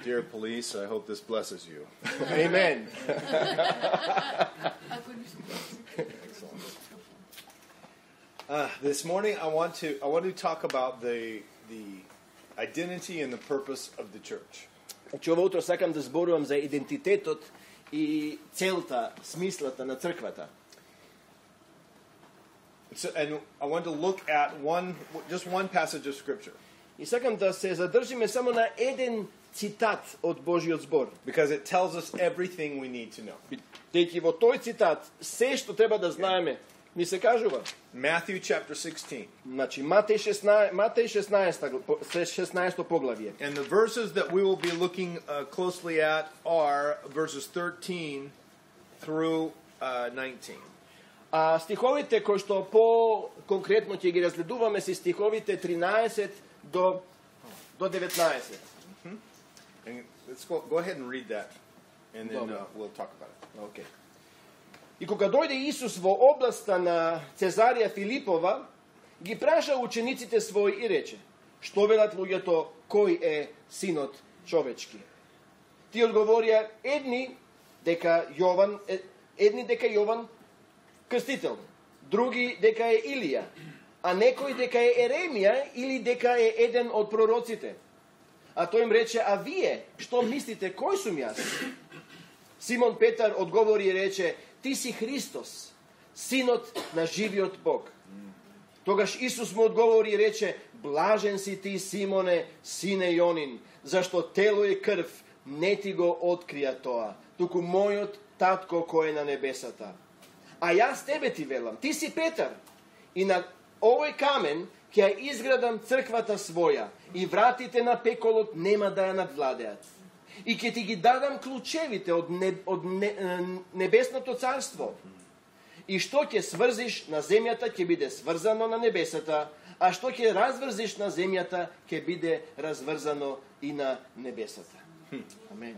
Dear police, I hope this blesses you. Amen. This morning, I want to talk about the identity and the purpose of the church. Значи ова утро сакам да зборувам за идентитетот и целта, смислата на црквата. And I want to look at just one passage of scripture. И сакам да се задржиме само на еден цитат од Божиот збор. Because it tells us everything we need to know. Бидејќи во тој цитат се што треба да знаеме ни се кажува. Matthew chapter 16. Значи Матеј 16 поглавје. And the verses that we will be looking closely at are verses 13 through 19. А стиховите кои што по-конкретно ќе ги разгледуваме се стиховите 13 до 19. And let's go ahead and read that, and then we'll talk about it. Okay. И кога дојде Исус во областа на Цезарија Филипова, ги праша учениците своји и рече: што велат луѓето, кој е синот човечки? Ти одговорија едни дека Јован Крстител, други дека е Илија, а некој дека е Еремија или дека е еден од пророците. А тој им рече: а вие што мислите, кој сум јас? Симон Петар одговори и рече: ти си Христос, синот на живиот Бог. Тогаш Исус му одговори и рече: блажен си ти, Симоне, сине Јонин, зашто тело и крв не ти го открија тоа, туку мојот татко кој е на небесата. А јас тебе ти велам, ти си Петар, и на овој камен ќе ја изградам црквата своја, и вратите на пеколот нема да ја надвладеат. И ќе ти ги дадам клучевите од небесното царство. И што ќе сврзиш на земјата ќе биде сврзано на небесата, а што ќе разврзиш на земјата ќе биде разврзано и на небесата. Амен.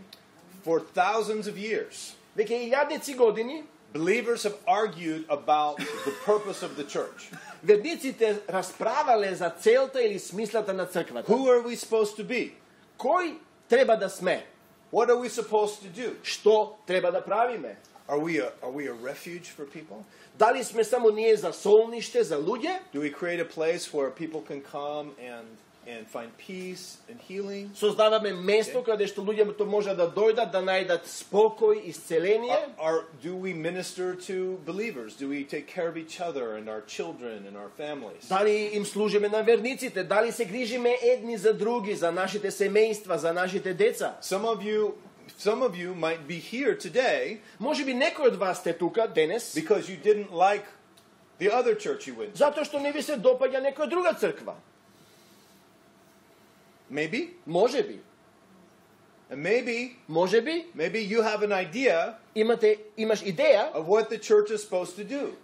For thousands of years, веќе илјадници години, believers have argued about the purpose of the church. верниците расправале за целта или смислата на црквата. Who are we supposed to be? Кој треба да сме? What are we supposed to do? Што треба да правиме? Are we a refuge for people? Дали сме само ние за солниште за луѓе? Do we create a place where people can come and find peace and healing? Создаваме место каде што луѓето може да дојдат да најдат спокој, исцеление? Do we minister to believers? Do we take care of each other and our children and our families? Дали им служиме на верниците? Дали се грижиме едни за други, за нашите семејства, за нашите деца? Some of you might be here today. Можеби некој од вас сте тука денес because you didn't like the other church you went to. Затоа што не ви се допаѓа некоја друга црква. Maybe. Можеби. And maybe you have an idea имаш идеја of what the church is supposed to do.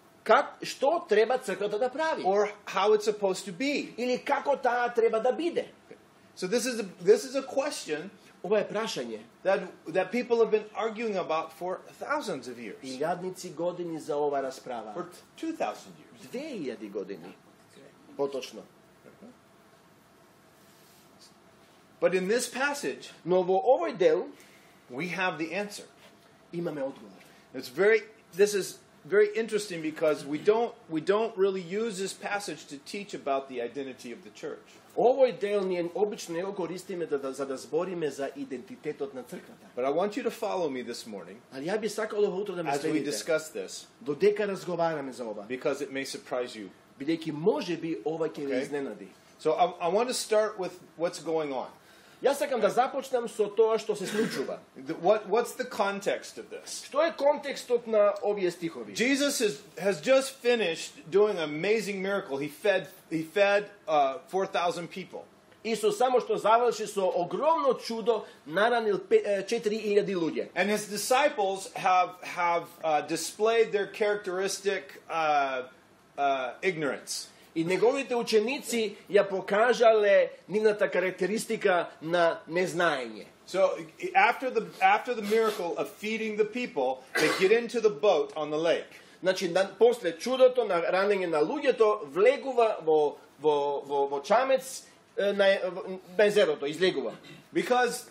Што треба црквата да прави? Or how it's supposed to be. Или како таа треба да биде? So this is a question Ова е прашање that people have been arguing about for thousands of years. Илјадници години за ова расправа. For 2,000 years. 2000 години. Поточно. But in this passage, но во овој дел we have the answer. Имаме одговор. This is very interesting because we don't really use this passage to teach about the identity of the church. Овој дел ние обично не го користиме за да збориме за идентитетот на црквата. But I want you to follow me this morning. Али ја би сакал ова утро да ме следите. As we discuss this. Додека разговараме за ова. Because it may surprise you. Бидејќи можеби ова ќе ве изненади. So I want to start with what's going on. Јас сакам да започнам со тоа што се случува. What's the context of this? Што е контекстот на овие стихови? Jesus has just finished doing an amazing miracle. He fed 4,000 people. Исус само што заврши со огромно чудо, наранил 4,000 луѓе. And his disciples have displayed their characteristic ignorance. И неговите ученици ја покажале нивната карактеристика на незнаење. So after the miracle of feeding the people, they get into the boat on the lake. Значи после чудото на ранење на луѓето влегува во во čamec na езерото, излегува. Because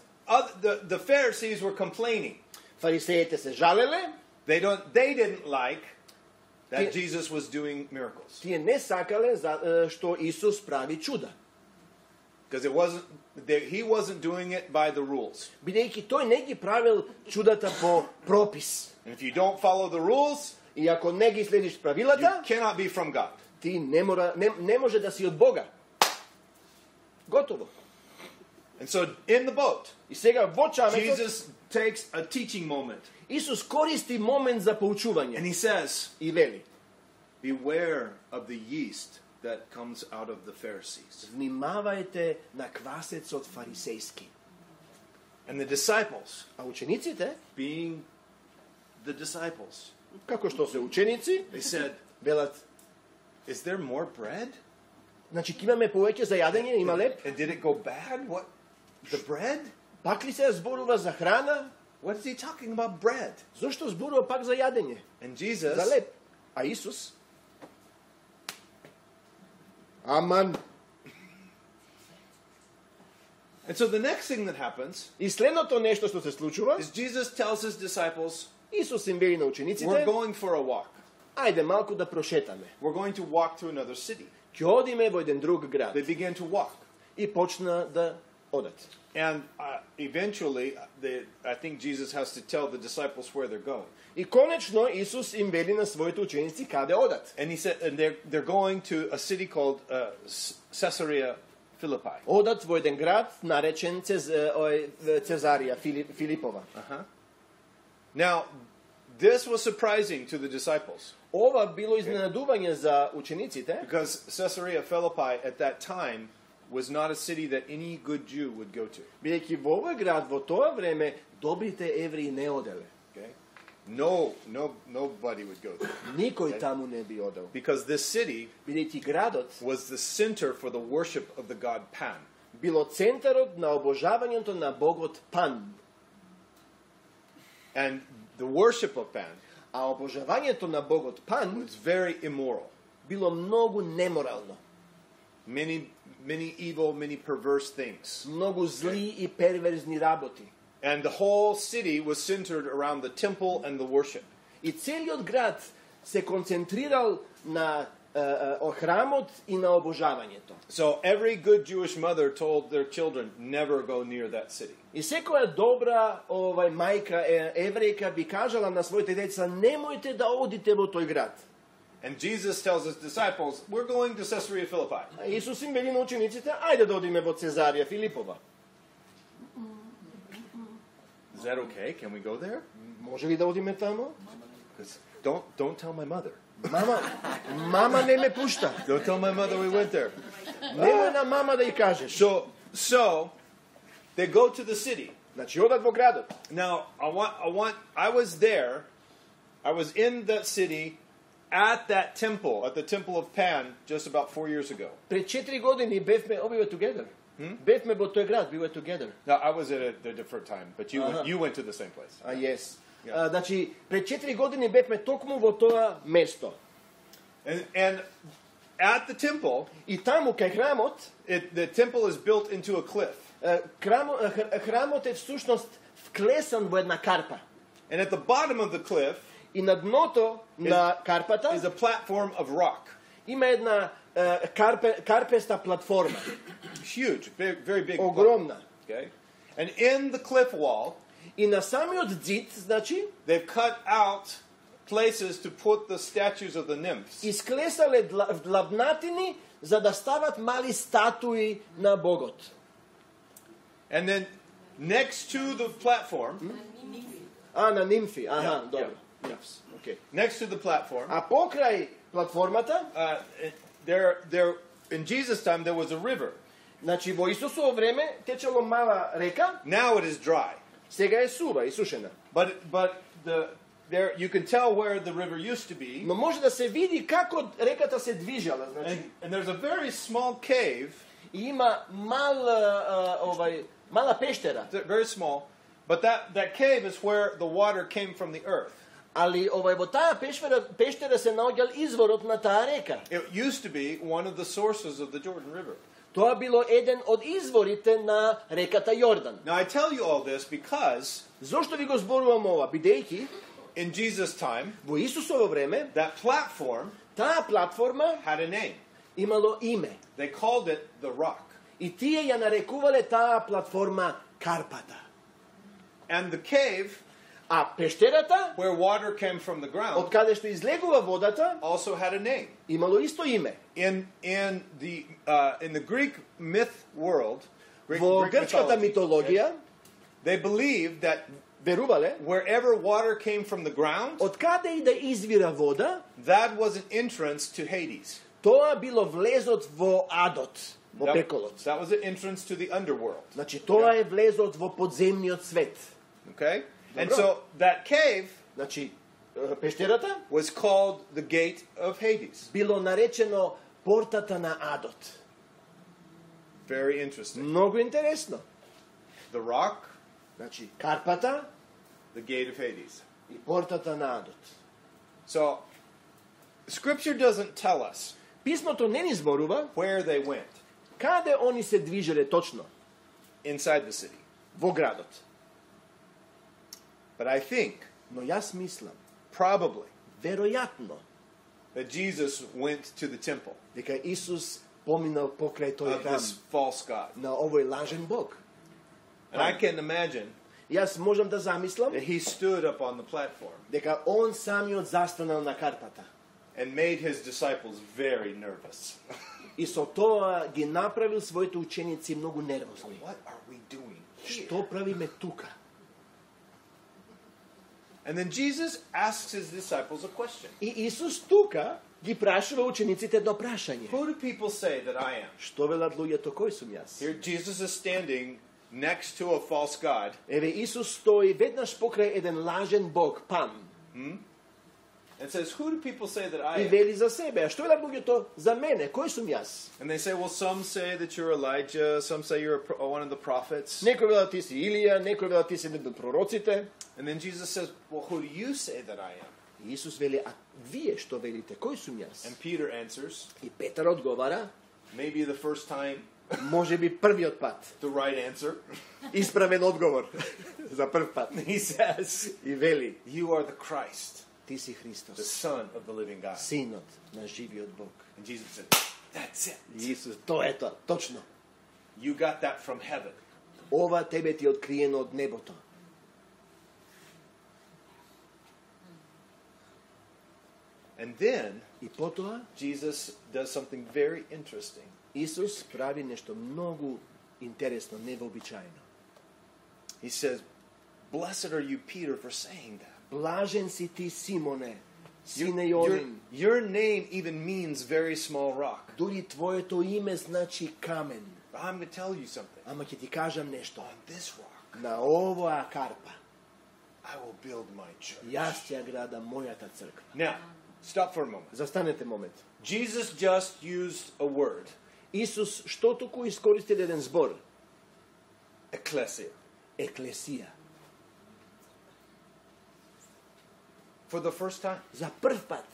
the Pharisees were complaining. Фарисеите се жалеле. They didn't like that Jesus was doing miracles. Тие не сакале што Исус прави чуда. Because he wasn't doing it by the rules. Бидејќи тој не ги правил чудата по пропис. And if you don't follow the rules, И ако не ги следиш you правилата, cannot be from God. ти не може да си од Бога. Готово. And so in the boat, И сега во чамецот Jesus takes a teaching moment. Исус користи момент за поучување. And he says, И вели: beware of the yeast that comes out of the Pharisees. Внимавајте на квасецот фарисејски. And the disciples, А учениците, being the disciples, како што се ученици, they said, велат: is there more bread? значи ќе имаме повеќе за јадење, има леп. And did it go bad? What? The bread? Пак ли се зборува за храна? What is he talking about bread? Зошто зборува пак за јадење? And За Jesus, леп. А Исус? Аман. and so the next thing that happens И следното нешто што се случува, is Jesus tells his disciples, Исус им вели на we're учениците: going for a walk. ајде малку да прошетаме. We're going to walk to another city. Ќе одиме во еден друг град. They began to walk. И почна да одат. And eventually, I think Jesus has to tell the disciples where they're going. И конечно Исус им вели на своите ученици каде одат. And he said, and they're going to a city called Caesarea Philippi. Одат во еден град наречен Цезарија Филипова. Now, this was surprising to the disciples Ова било изненадување за учениците, because Caesarea Philippi at that time was not a city that any good Jew would go to. бидејќи во овој град во тоа време добрите евреи не оделе. Okay? Nobody would go there. Никој таму не би одел. Because this city Бидејќи градот was the center for the worship of the god Pan. било центарот на обожавањето на богот Пан. And the worship of Pan А обожавањето на богот Пан was very immoral. било многу неморално. Many evil, many perverse things. Многу зли и перверзни работи. And the whole city was centered around the temple and the worship. И целиот град се концентрирал на храмот и на обожавањето. So every good Jewish mother told their children, never go near that city. И секоја добра мајка еврејка би кажала на своите деца: немојте да одите во тој град. And Jesus tells his disciples, we're going to Caesarea Philippi. А Исус им вели на учениците: ајде да одиме во Цезарија Филипова. Is that okay? Can we go there? Може ли да одиме таму? Don't tell my mother. Мама не ме пушта. Don't tell my mother we went there. Немој на мама да ја кажеш. So they go to the city. Значи одат во градот. Now, I was there. I was in that city at that temple, at the temple of Pan, just about 4 years ago. Пред 4 години бевме, we were together. Бевме во тој град, we were together. Now, I was at a different time, but you went to the same place. Yes. Значи, пред 4 години бевме токму во тоа место. And at the temple, И таму кај храмот, the temple is built into a cliff. храмот е всушност вклесан во една карпа. And at the bottom of the cliff И на дното на карпата is a platform of rock. има една карпеста платформа. Huge, very big. Огромна. Okay? And in the cliff wall, И на самиот зид, значи, they've cut out places to put the statues of the nymphs. исклесале длабнатини за да стават мали статуи на Богот. And then next to the platform, на нимфи. Добро. nymphs. Okay. Next to the platform, А покрај платформата, there in Jesus' time there was a river. значи во Исусово време течело мала река, Now it is dry. сега е сува и сушена. But there you can tell where the river used to be. Но може да се види како реката се движала, значи. And there's a very small cave. И има мала пештера. Very small. But that cave is where the water came from the earth. Ali во таа пештера се наоѓал изворот на таа река. It used to be one of the sources of the Jordan River. Тоа било еден од изворите на реката Јордан. Now I tell you all this because Зошто ви го зборувам ова? Бидејќи in Jesus' time, во Исусово време that platform таа платформа had a name. имало име. They called it the Rock. И тие ја нарекувале таа платформа Карпата. And the cave, А пештерата, where water came from the ground, од каде што излегува водата, also had a name. имало исто име. In the Greek myth world, Во Greek грчката mythology, митологија, they believed that верувале, wherever water came from the ground, од каде и да извира вода, that was an entrance to Hades. тоа било влезот во адот, во пеколот. That was an entrance to the underworld. Значи, тоа е влезот во подземниот свет. Okay? And Dobro. so that cave Значи, пештерата was called the gate of Hades. било наречено портата на адот. Very interesting. Многу интересно. The rock, Значи, Карпата the gate of Hades. и портата на адот. So, Scripture doesn't tell us Писмото не ни зборува where they went каде они се движеле точно inside the city. во градот. But I think, Но јас мислам, probably, веројатно, that Jesus went to the temple дека Исус поминал покрај тој of храм this false god. на овој лажен Бог. And I can imagine Јас можам да замислам that he stood up on the platform дека он самиот застанал на Карпата. and made his disciples very nervous. И со тоа ги направил своите ученици многу нервозни. What are we doing here? Што правиме тука? And then Jesus asks his disciples a question. И Исус тука ги прашува учениците едно прашање. Who do people say that I am? Што велат луѓето, кој сум јас? Here Jesus is standing next to a false god. Еве Исус стои веднаш покрај еден лажен Бог, Пан. And says, who do people say that I И am? вели за себе, а што велат луѓето за мене, кој сум јас? And they say, well, some say that you're Elijah, some say you're one of the prophets. Некој велат ти си Илија, некој велат ти си еден од пророците. And then Jesus says, well, who do you say that I am? И Исус вели, а вие што велите, кој сум јас? And Peter answers, И Петар одговара, maybe the first time, можеби првиот пат. the right answer. Исправен одговор за прв пат. He says, И вели, you are the Christ, ти си the Христос, Son of the living God. синот на живиот Бог. And Jesus said, that's it. И Исус, тоа е тоа, точно. You got that from heaven. Ова тебе ти е откриено од небото. And then И потоа Jesus does something very interesting. Исус прави нешто многу интересно, невообичаено. He says, blessed are you, Peter, for saying that. Блажен си ти, Симоне, сине Јонин. Your name even means very small rock. Дури твоето име значи камен. But I'm going to tell you something. Ама ќе ти кажам нешто. On this rock, На оваа Карпа, I will build my church. јас ќе ја градам мојата црква. Now, stop for a moment. Застанете момент. Jesus just used a word, Исус што туку искористил еден збор? ecclesia. Еклесија. For the first time. За прв пат.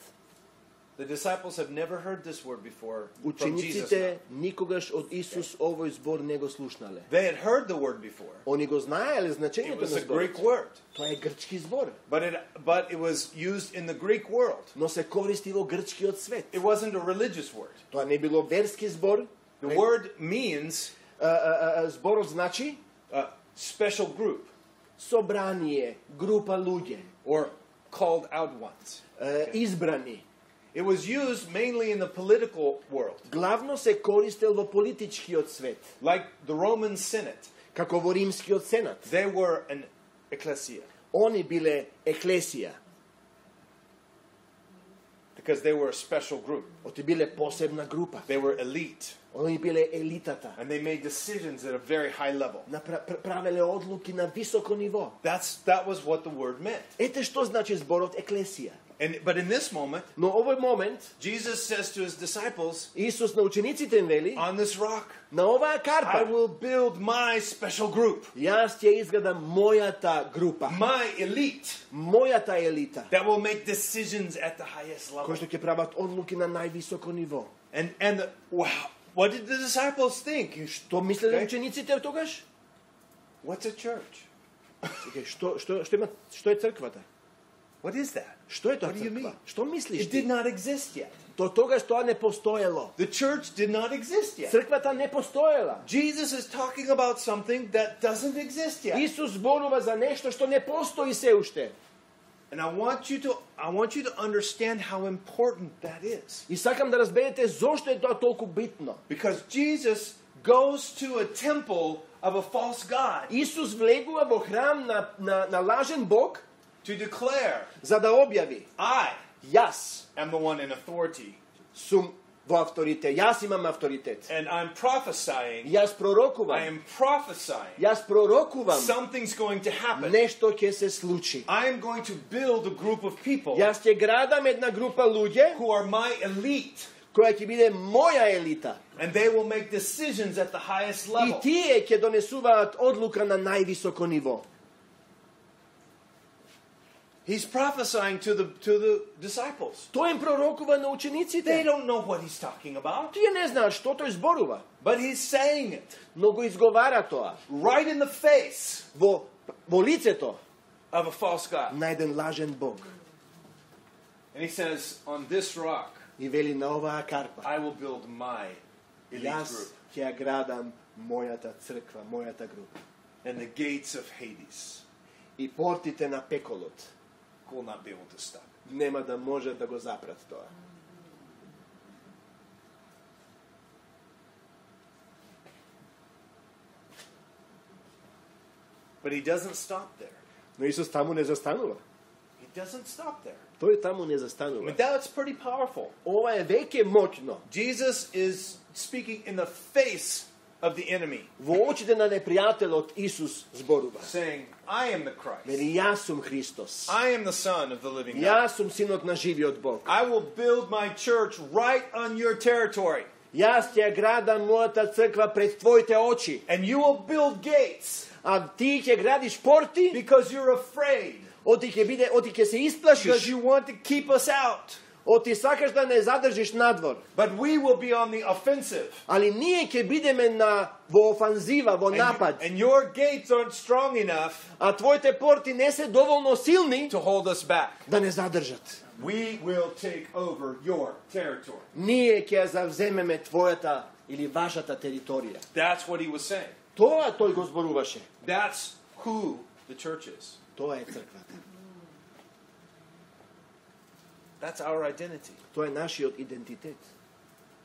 The disciples have never heard this word before from Jesus. Учениците никогаш од Исус овој збор не го слушнале. They had heard the word before. Они го знаеле It значењето was на a Greek зборот. word. Тоа е грчки збор, But it was used in the Greek world. но се користи во грчкиот свет. It wasn't a religious word. Тоа не било верски збор. The word means Зборот значи a special group собрание, група луѓе, or called out ones. избрани. It was used mainly in the political world, Главно се користел во политичкиот свет, like the Roman Senate. како во римскиот сенат. They were an ecclesia Они биле еклесија, because they were a special group. оти биле посебна група. They were elite, Они биле елитата. and they made decisions at a very high level. Правеле одлуки на високо ниво. That was what the word meant. Ете што значи зборот еклесија. But in this moment, Но овој момент, Jesus says to his disciples, Исус на учениците им вели, on this rock, на оваа I карпа, will build my special group, јас ќе изградам мојата група, my elite, мојата елита, that will make decisions at the highest кои level. што ќе прават одлуки на највисоко ниво. Wow, what did the disciples think? Што мислеле учениците тогаш? What's a church? Што е црквата? What is that? Што е тоа What do you црква? mean? Што мислиш It did ти? not exist yet. До тогаш тоа не постоело. The church did not exist yet. Црквата не постоела. Jesus is talking about something that doesn't exist yet. Исус зборува за нешто што не постои се уште. And I want you to understand how important that is. И сакам да разберете зошто е тоа толку битно. Because Jesus goes to a temple of a false god Исус влегува во храм на лажен Бог to declare, за да објави: I јас am the one in authority. сум во авторитет, јас имам авторитет. And I'm prophesying, Јас I пророкувам. am prophesying Јас пророкувам. something's going to happen. Нешто ќе се случи. I am going to build a group of people Јас ќе градам една група луѓе who are my elite, која ќе биде моја елита. and they will make decisions at the highest И level. тие ќе донесуваат одлука на највисоко ниво. He's prophesying to the disciples. Тој им пророкува на They учениците. don't know what he's talking about, Тие не знаат што тој зборува, but he's saying it но го изговара тоа right in the face во лицето of a false god. на еден лажен Бог. And he says, on this rock, И вели: на оваа карпа I will build my elite јас group, ќе ја градам мојата црква, мојата група. and the gates of Hades И портите на пеколот will not be able to stop. нема да може да го запрат тоа. But he doesn't stop there. Но Исус таму не застанува. He doesn't stop there. Тој таму не I застанува. mean, that's pretty powerful. Ова е веќе моќно. Jesus is speaking in the face of the enemy, Во очите на непријателот Исус зборува. saying, I am the Christ. Вели: јас сум Христос. I am the Son of the living God. Јас сум синот на живиот Бог. I will build my church right on your territory, Јас ќе ја градам мојата црква пред твоите очи. and you will build gates А ти ќе градиш порти, because you're afraid, оти ќе се because исплашиш, you want to keep us out. оти сакаш да не задржиш надвор. But we will be on the offensive. Али ние ќе бидеме во офанзива, во напад. And your gates aren't strong enough А твоите порти не се доволно силни to hold us back. да не задржат. We will take over your territory. Ние ќе ја завземеме твојата или вашата територија. That's what he was saying. Тоа тој го зборуваше. That's who the church is. Тоа е црквата. That's our identity. Тоа е нашиот идентитет.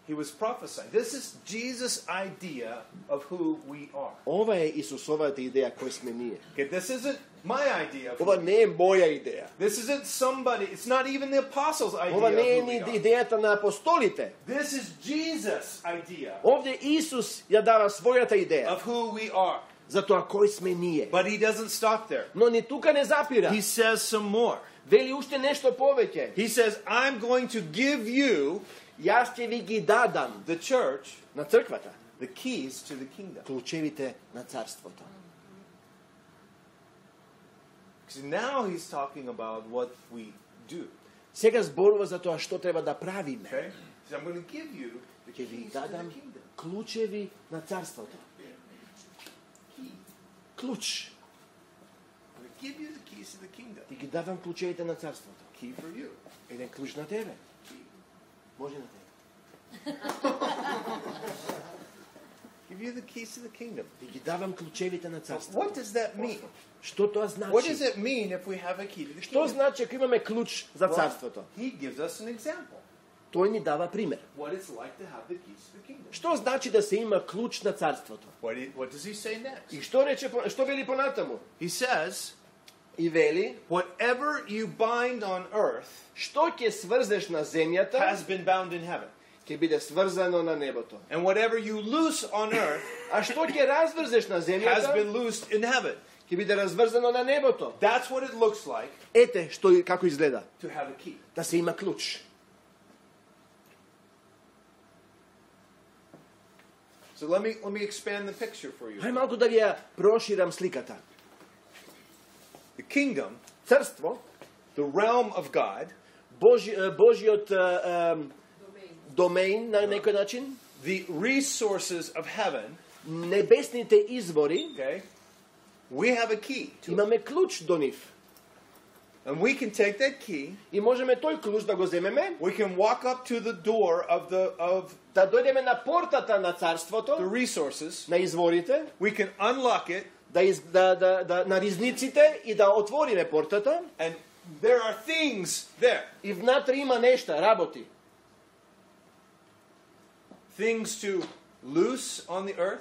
He was prophesying. This is Jesus' idea of who we are. Ова е Исусовата идеја кој сме ние. Okay, this isn't my idea of who Ова не е моја идеја. This isn't somebody, it's not even the apostles' idea Ова of не е who we ни are. идејата на апостолите. This is Jesus' idea Овде Исус ја дава својата идеја of who we are. за тоа кој сме ние. But he doesn't stop there. Но ни тука не запира. He says some more. Вели уште нешто повеќе. He says, I'm going to give you, Јас ќе ви ги дадам the church, на црквата the keys to the kingdom. клучевите на царството. See, now he's talking about what we do. Сега зборува за тоа што треба да правиме. Okay? So I'm going to give you the Ќе ви keys to the дадам kingdom. клучеви на царството. Key. Клуч. I'm going to give you the keys to the kingdom. Ти ги давам клучевите на царството. Key for you. Еден клуч на тебе. Може на тебе. Give you the keys to the kingdom. Ти ги давам клучевите на царството. What does that mean? Што тоа What does значи? it mean if we have a key to the Што kingdom? значи ако имаме клуч за Well, царството? he gives us an example. Тој ни дава пример. What it's like to have the keys to the kingdom. Што значи да се има клуч на царството? What does he say next? И што вели понатаму? He says, И вели, whatever you bind on earth што ќе сврзеш на земјата, has been bound in heaven. ќе биде сврзано на небото. And whatever you loose on earth А што ќе разврзеш на has земјата, been loosed in heaven. ќе биде разврзано на небото. That's what it looks like Ете како изгледа. to have a key. Да се има клуч. So let me expand the picture for you. Хај малку да ви ја проширам сликата. The kingdom, Црство, the realm of God, Божиот домеин на некој начин, the resources of heaven, небесните извори, okay? We have a key to it. имаме клуч до нив. And we can take that key, И можеме тој клуч да го земеме, we can walk up to the door of да дојдеме на портата на царството, the resources, на изворите, we can unlock it, на ризниците и да отвориме портата. and there are things there. И внатре има нешта, работи. Things to loose on the earth,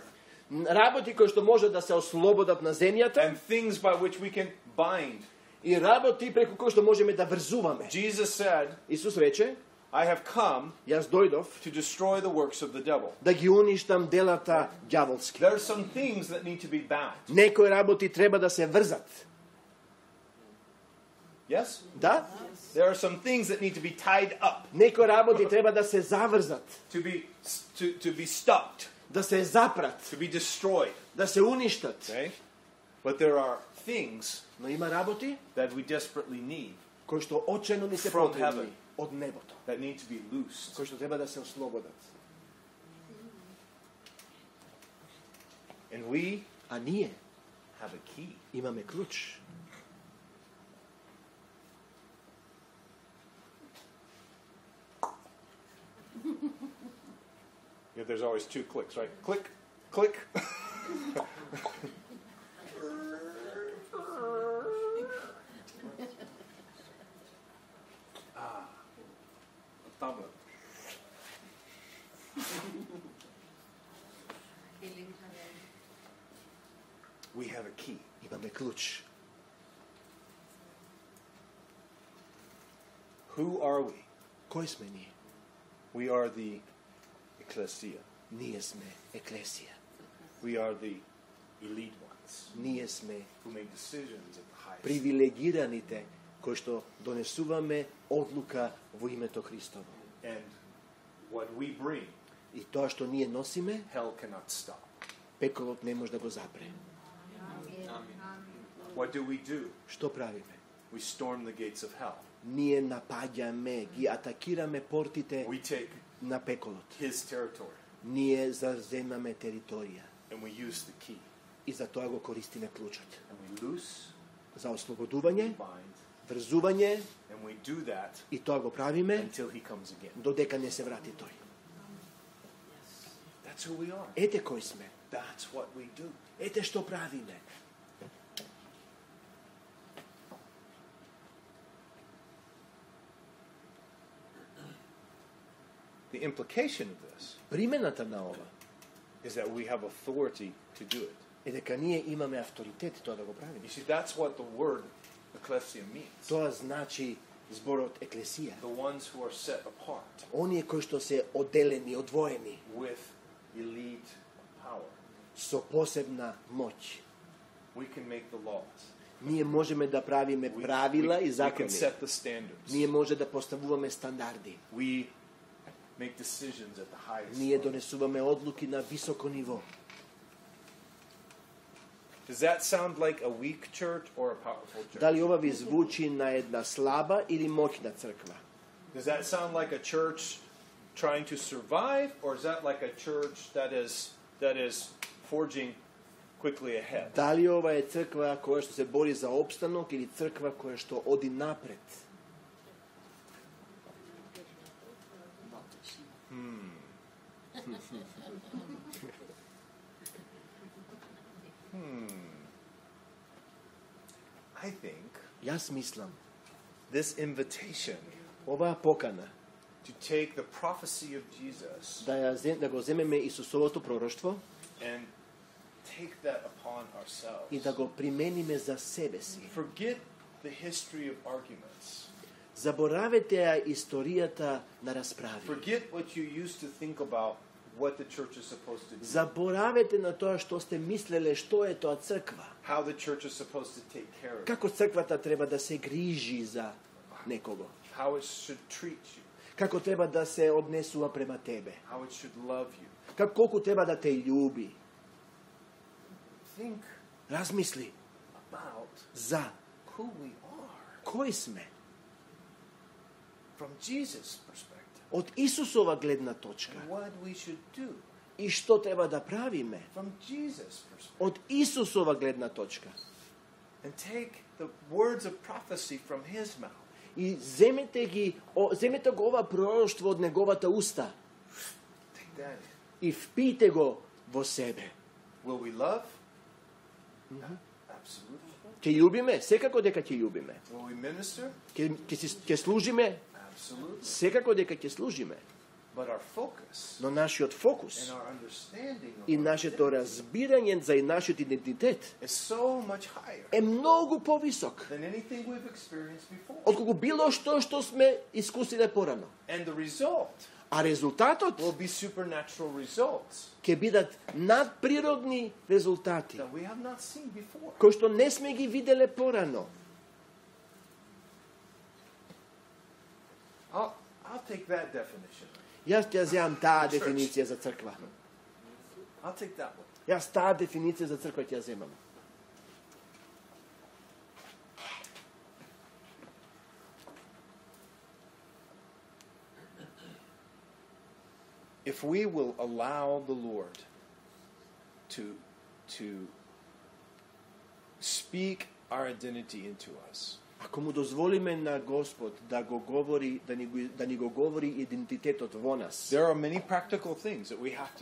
Работи кои што може да се ослободат на земјата and things by which we can bind. и работи преку кои што можеме да врзуваме. Jesus said, Исус рече, I have come јас дојдов to destroy the works of the devil. да ги уништам делата ѓаволски. There are some things that need to be bound. Некои работи треба да се врзат. Yes? Да? There are some things that need to be tied up, Некои работи треба да се заврзат, to be stopped, да се запрат, to be destroyed. да се уништат. Okay? But there are things Но има работи that we desperately need кои што очено ни се From потребни heaven. од небото, that need to be loosed. кои што треба да се ослободат. And we А ние have a key. имаме клуч. Yeah, there's always two clicks, right? Click, click. Tablet. We have a key. Имаме клуч. Who are we? Кои сме ние? We are the ecclesia. Ние сме еклесија. We are the elite ones Ние сме who make decisions at the highest. привилегираните кои што донесуваме одлука во името Христово. And what we bring, И тоа што ние носиме, hell cannot stop. пеколот не може да го запре. What do? Што правиме? We storm the gates of hell. Ние напаѓаме, ги атакираме портите We take на пеколот. his territory Ние заземаме територија and we use the key. и за тоа го користиме клучот. And we loose, За ослободување, bind, врзување, and we do that и тоа го правиме until he comes again. додека не се врати тој. That's who we are. Ете кои сме. That's what we do. Ете што правиме. The implication of this Примената на ова is that we have authority to do it. е дека ние имаме авторитет тоа да го правиме. You see, that's what the word ecclesia means. Тоа значи зборот еклесија. The ones who are set apart Оние кои што се одделени, одвоени, with elite power. со посебна моќ. We can make the laws. Ние можеме да правиме правила и we can закони. set the standards. Ние може да поставуваме стандарди. We make decisions at the highest Ние level. донесуваме одлуки на високо ниво. Does that sound like a weak church or a powerful church? Дали ова ви звучи на една слаба или моќна црква? Does that sound like a church trying to survive, or is that like a church that is forging quickly ahead? Дали ова е црква која што се бори за опстанок или црква која што оди напред? I think Јас мислам, this invitation оваа покана to take the prophecy of Jesus да го земеме Исусовото пророштво and take that upon ourselves. и да го примениме за себе си. Forget the history of arguments. Заборавете ја историјата на расправи. Forget what you used to think about what the church is supposed to do. Заборавете на тоа што сте мислеле што е тоа црква. how the church is supposed to take care of you, Kako crkvata treba da se griži za nekoga. how it should treat you, Kako treba da se odnesu prema tebe. how it should love you. Koliko treba da te ljubi. Think Razmisli about za who we are koji sme. from Jesus' perspective Od Isusova gledna točka. and what we should do I što treba da pravime. from Jesus' perspective. Od Isusova gledna točka. And take the words of prophecy from his mouth. I zemete go ova proroštvo od njegovata usta. Take that in. I vpijte go vo sebe. Will we love? Absolutely. Ke ljubime? Sekako deka ke ljubime. Will we minister? Ke služime? Absolutely. Sekako deka ke služime. But our focus No našiot fokus and our understanding i of naše to razbiranje za i našiot identitet is so much higher je mnogo povisok than anything we've experienced before. od kogu bilo što sme iskusile porano. And the result A rezultatot will be supernatural results ke bidat nadprirodni rezultati, that we have not seen before. koji što ne sme gi videle porano. I'll take that definition. Ja zjam ta definicija za crkva. I'll take that one. Ja ta definicija za crkva tja zemam. If we will allow the Lord to speak our identity into us, Ako mu dozvolime na Gospod da ni go govori identitetot vo nas, there are many practical things that we have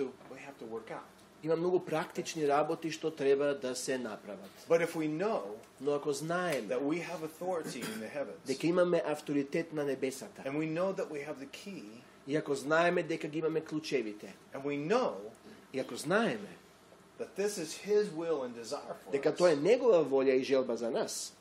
to work out. ima mnogo praktični raboti što treba da se napravat. But if we know No ako znajeme that we have authority in the heavens, deka imame autoritet na nebesata, and we know that we have the key, i ako znajeme deka gi imame ključevite, and we know i ako znajeme that this is his will and desire for deka us, to je njegova volja i želba za nas,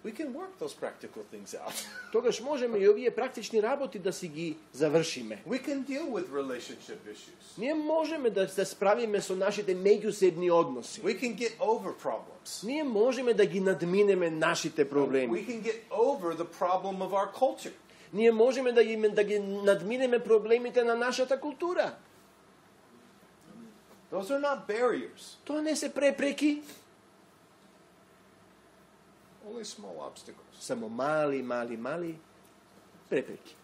we can work those practical things out. togaž možemo i ovije praktični raboti da si gi završime. We can deal with relationship issues. Nije možeme da se spravime so našite međusedni odnosi. We can get over problems. Nije možeme da gi nadmineme našite problemi. We can get over the problem of our culture. Nije možeme da gi nadmineme problemite na našata kultura. Those are not barriers, To ne se prepreki, only small obstacles. samo mali prepreki.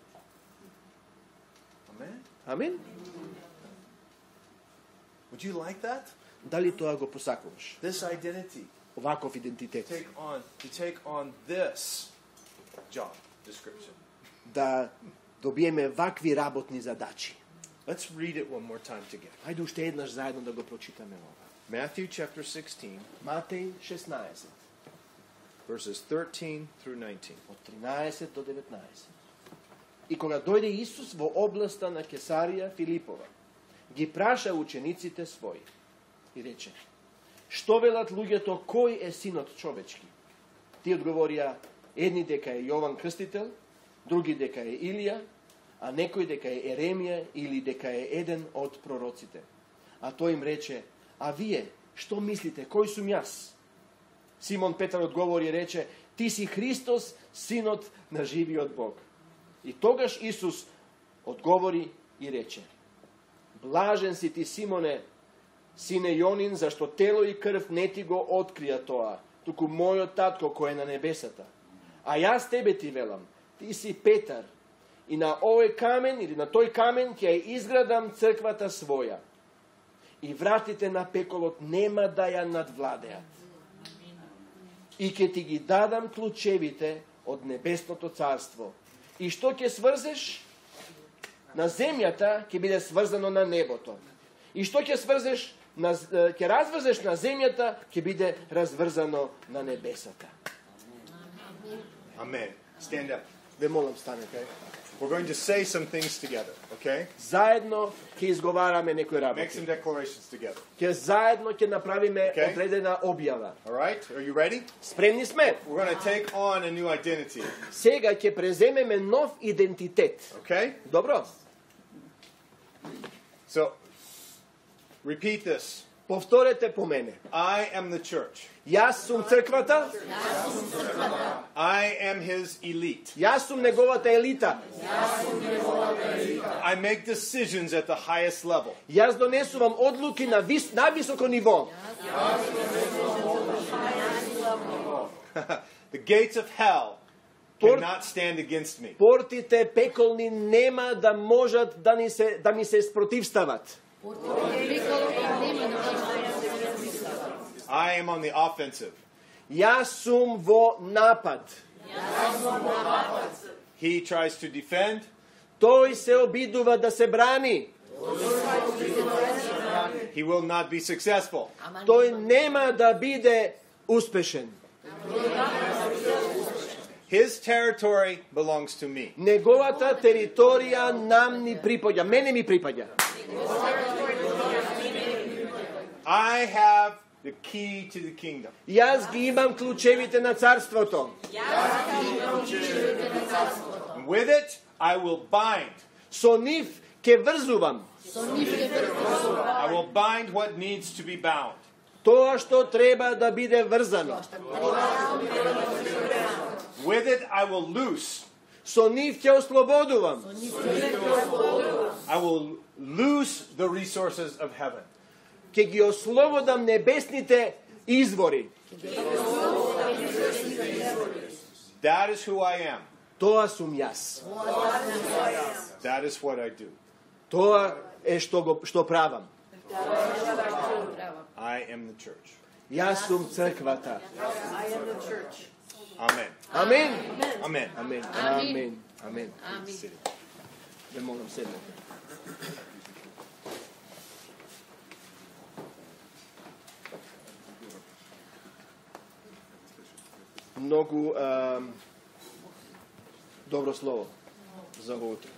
Amen? Amen? Would you like that? Da li to go posakuješ? This identity Ovakov identitet. to take on this job description. Da dobijeme vakvi rabotni zadači. Let's read it one more time together. Hajde ušte jednaš zajedno da go pročitame ovo. Matthew chapter 16, Matej 16, verses 13 through 19. od 13 do 19. I koga dojde Isus vo oblasta na Kesarija Filipova, gi praša učenicite svoji i reče, što velat ljudje to, koji je sinot čovečki? Ti odgovorija, jedni deka je Jovan Krstitelj, drugi deka je Ilija, a nekoj deka je Eremija ili deka je eden od prorocite. A to im reče, a vije, što mislite, koji sum jas? Simon Petar odgovori i reče, ti si Hristos, sinot na živi od Boga. I togaš Isus odgovori i reče, blažen si ti Simone, sine Jonin, zašto telo i krv ne ti go otkrija toa, tuku mojo tatko koje je na nebesata. A ja s tebe ti velam, ti si Petar, i na ovaj kamen, ili na toj kamen, kje izgradam crkvata svoja. I vratite na pekolot, nema da ja nadvladejat. I ke ti gi dadam ključevite od nebesното carstvo. I što ke svrzeš na zemljata, ke bude svrzano na neboto. I što ke razvrzeš na zemljata, ke bude razvrzano na nebesata. Amen. Stand up. Ve molim stanete. We're going to say some things together, okay? Zajedno ke izgovarame nekoj Make some raboti. declarations together. Ke zajedno ke napravime Okay. odredena objava. All right? Are you ready? Spremni sme. We're going to take on a new identity, Сега ke prezememe nov identitet. okay? Dobro? So, repeat this. Повторете по мене. I am the church. Јас сум црквата, I am his elite. јас сум неговата елита. I make decisions at the highest level. Јас донесувам одлуки на највисоко ниво. The gates of hell cannot stand against me. Портите пеколни нема да можат да ми се спротивстават. I am on the offensive. Јас сум во напад. He tries to defend. Тој се обидува да се брани. He will not be successful. Тој нема да биде успешен. His territory belongs to me. Неговата територија нам ни припаѓа. Мене ми припаѓа. I have the key to the kingdom. Јас ги имам клучевите на царството. And with it, I will bind. Со нив ќе врзувам. I will bind what needs to be bound. Тоа што треба да биде врзано. With it, I will loose. Со нив ќе ослободувам. I will loose the resources of heaven. Ќе ги ослободам небесните извори. That is who I am. Тоа сум јас. That is what I do. Тоа е што правам. I am the church. Јас сум црквата. Amen. Амен. Amen. Амен. Амен. Амен. Ве молам седнете. Многу добро слово за утре.